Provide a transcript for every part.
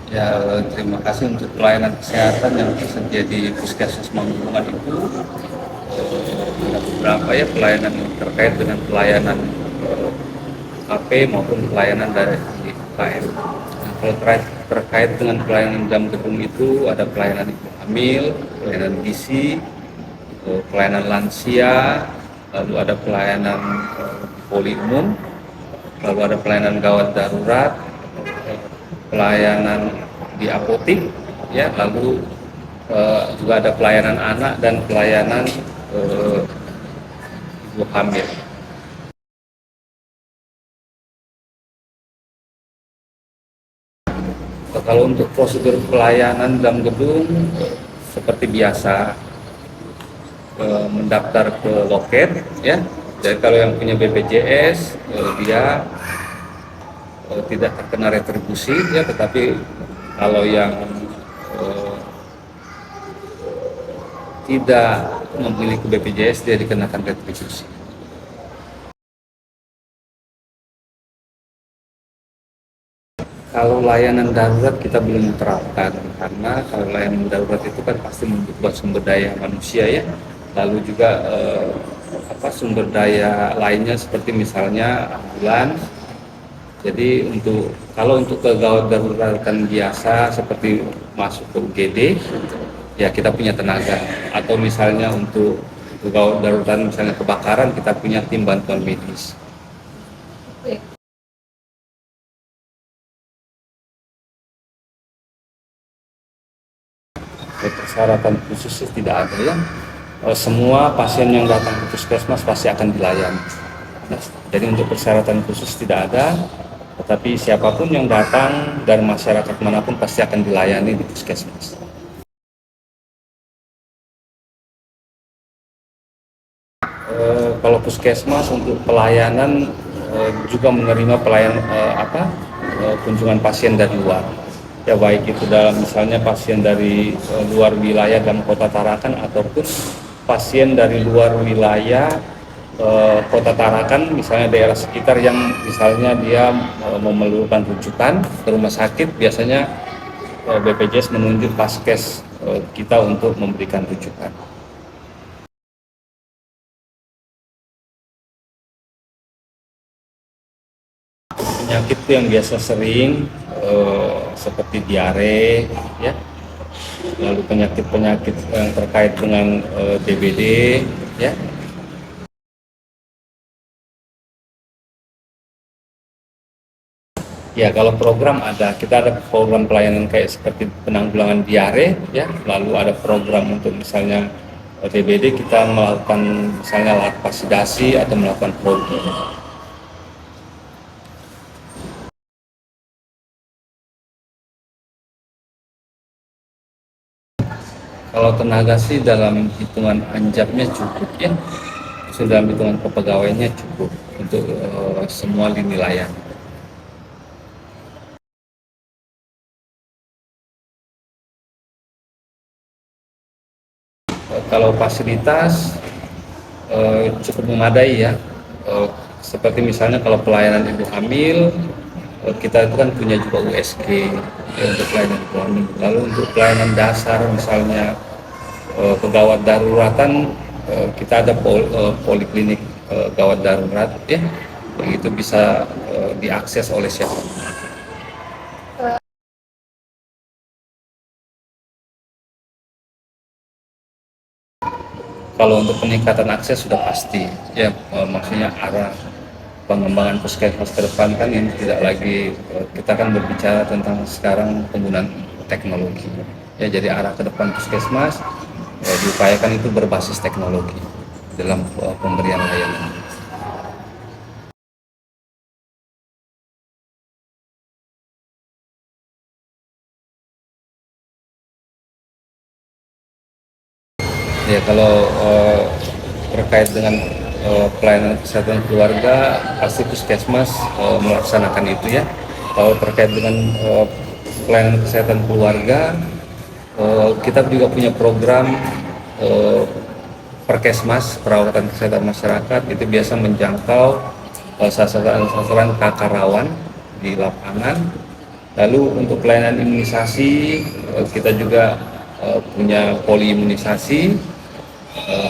Ya, terima kasih untuk pelayanan kesehatan yang tersedia di Puskesmas Manggulungan itu. Ada beberapa ya pelayanan yang terkait dengan pelayanan AP maupun pelayanan dari UKM. Nah, kalau terkait dengan pelayanan dalam gedung itu ada pelayanan ibu hamil, pelayanan gizi, pelayanan lansia, lalu ada pelayanan poli umum, lalu ada pelayanan gawat darurat, pelayanan di apotik, ya, lalu juga ada pelayanan anak dan pelayanan eh, ibu hamil. Kalau untuk prosedur pelayanan dalam gedung seperti biasa, mendaftar ke loket, ya. Jadi kalau yang punya BPJS dia tidak terkena retribusi, ya, tetapi kalau yang eh, tidak memiliki BPJS dia dikenakan retribusi. Kalau layanan darurat kita belum terapkan, karena kalau layanan darurat itu kan pasti membutuhkan sumber daya manusia, ya. Lalu juga sumber daya lainnya seperti misalnya ambulans. Jadi kalau untuk kegawat daruratan biasa seperti masuk ke UGD, ya kita punya tenaga. Atau misalnya untuk kegawat daruratan misalnya kebakaran, kita punya tim bantuan medis. Persyaratan khusus tidak ada, ya. Semua pasien yang datang ke puskesmas pasti akan dilayani. Nah, jadi untuk persyaratan khusus tidak ada, tetapi siapapun yang datang dari masyarakat manapun pasti akan dilayani di puskesmas. Kalau puskesmas untuk pelayanan juga menerima kunjungan pasien dari luar. Ya, baik itu dalam misalnya pasien dari luar wilayah dalam kota Tarakan ataupun pasien dari luar wilayah kota Tarakan, misalnya daerah sekitar yang misalnya dia memerlukan rujukan ke rumah sakit, biasanya BPJS menunjuk paskes kita untuk memberikan rujukan. Penyakit yang biasa sering seperti diare, ya, lalu penyakit-penyakit yang terkait dengan DBD, ya. Ya, kalau program kita ada program pelayanan kayak seperti penanggulangan diare, ya, lalu ada program untuk misalnya DBD kita melakukan misalnya laktasidasi atau melakukan prodi. Kalau tenaga sih dalam hitungan anjapnya cukup, ya, sudah dalam hitungan kepegawaiannya cukup untuk semua lini layan. Kalau fasilitas cukup memadai, ya. Seperti misalnya kalau pelayanan ibu hamil, kita itu kan punya juga USG, ya, untuk pelayanan ibu hamil. Lalu untuk pelayanan dasar misalnya kegawat daruratan, kita ada poliklinik gawat darurat, ya, yang itu bisa diakses oleh siapa. Kalau untuk peningkatan akses sudah pasti, ya, maksudnya arah pengembangan puskesmas ke depan kan ini tidak lagi, kita kan berbicara tentang sekarang penggunaan teknologi, ya. Jadi arah ke depan puskesmas diupayakan itu berbasis teknologi dalam pemberian layanan. Ya, kalau terkait dengan pelayanan kesehatan keluarga, pasti puskesmas melaksanakan itu, ya. Kalau terkait dengan pelayanan kesehatan keluarga, kita juga punya program eh, Perkesmas, perawatan kesehatan masyarakat, itu biasa menjangkau sasaran-sasaran kakak rawan di lapangan, Lalu untuk pelayanan imunisasi kita juga punya poliimunisasi,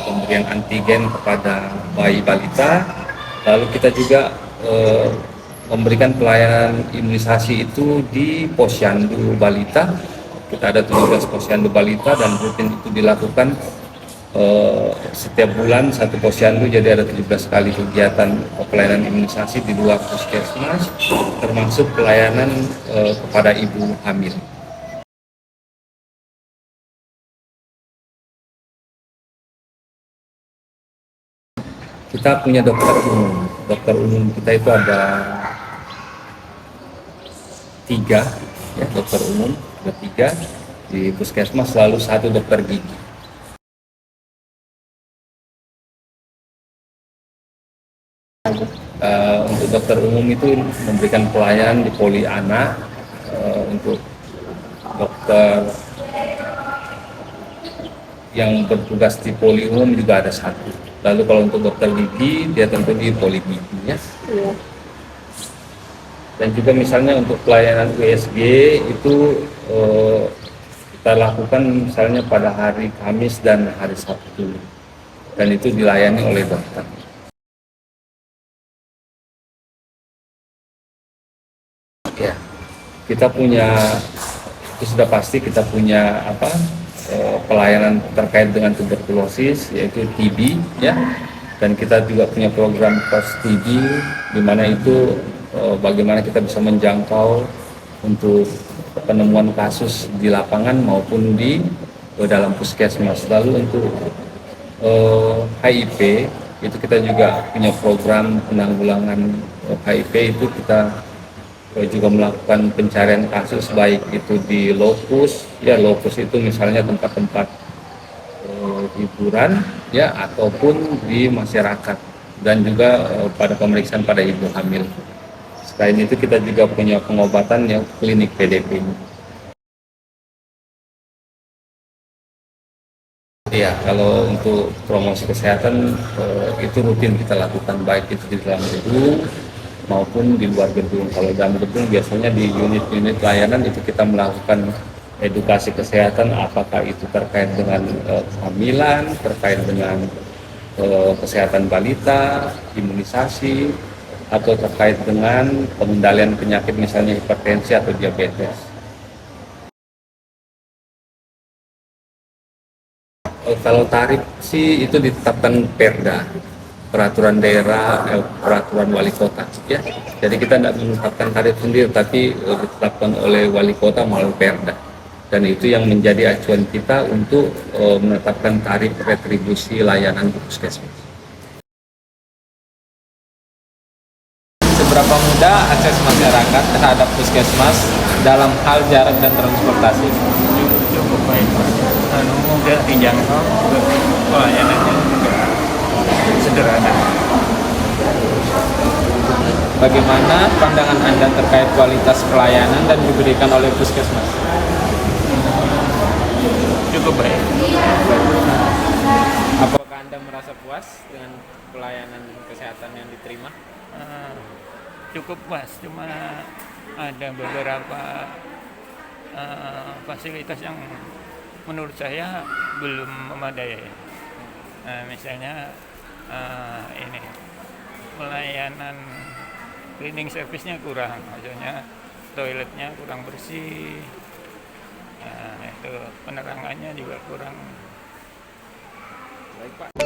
pemberian antigen kepada bayi balita. Lalu kita juga memberikan pelayanan imunisasi itu di posyandu balita. Kita ada 17 posyandu balita dan rutin itu dilakukan setiap bulan satu posyandu, jadi ada 17 kali kegiatan pelayanan imunisasi di luar puskesmas, termasuk pelayanan kepada ibu hamil. Kita punya dokter umum. Dokter umum kita itu ada 3, ya, dokter umum ada 3 di puskesmas, lalu 1 dokter gigi. Untuk dokter umum itu memberikan pelayanan di poli anak, untuk dokter yang bertugas di poli umum juga ada 1. Lalu kalau untuk dokter gigi dia tentu di poli gigi, ya. Iya. Dan juga misalnya untuk pelayanan USG itu kita lakukan misalnya pada hari Kamis dan hari Sabtu, dan itu dilayani oleh dokter. Ya, kita punya, itu sudah pasti kita punya pelayanan terkait dengan tuberkulosis, yaitu TB, ya. Dan kita juga punya program post TB, di mana itu bagaimana kita bisa menjangkau untuk penemuan kasus di lapangan maupun di dalam puskesmas. Lalu untuk HIV itu kita juga punya program penanggulangan HIV, itu kita juga melakukan pencarian kasus baik itu di lokus, ya, lokus itu misalnya tempat-tempat hiburan, ya, ataupun di masyarakat, dan juga pada pemeriksaan pada ibu hamil. Selain itu kita juga punya pengobatan yang klinik PDP. Ya, kalau untuk promosi kesehatan itu rutin kita lakukan, baik itu di dalam gedung maupun di luar gedung. Kalau dalam gedung biasanya di unit-unit layanan itu kita melakukan edukasi kesehatan, apakah itu terkait dengan kehamilan, terkait dengan kesehatan balita, imunisasi, atau terkait dengan pengendalian penyakit misalnya hipertensi atau diabetes. Kalau tarif sih itu ditetapkan Perda, peraturan daerah, peraturan wali kota, ya. Jadi kita tidak menetapkan tarif sendiri, tapi ditetapkan oleh wali kota melalui Perda. Dan itu yang menjadi acuan kita untuk menetapkan tarif retribusi layanan puskesmas. Seberapa mudah akses masyarakat terhadap puskesmas dalam hal jarak dan transportasi? Cukup baik, mudah dijangkau, pelayanannya juga sederhana. Bagaimana pandangan Anda terkait kualitas pelayanan dan diberikan oleh puskesmas? Cukup baik. Apakah Anda merasa puas dengan pelayanan kesehatan yang diterima? Cukup puas, cuma ada beberapa fasilitas yang menurut saya belum memadai. Misalnya ini pelayanan cleaning service-nya kurang, maksudnya toiletnya kurang bersih, itu penerangannya juga kurang. Baik, Pak.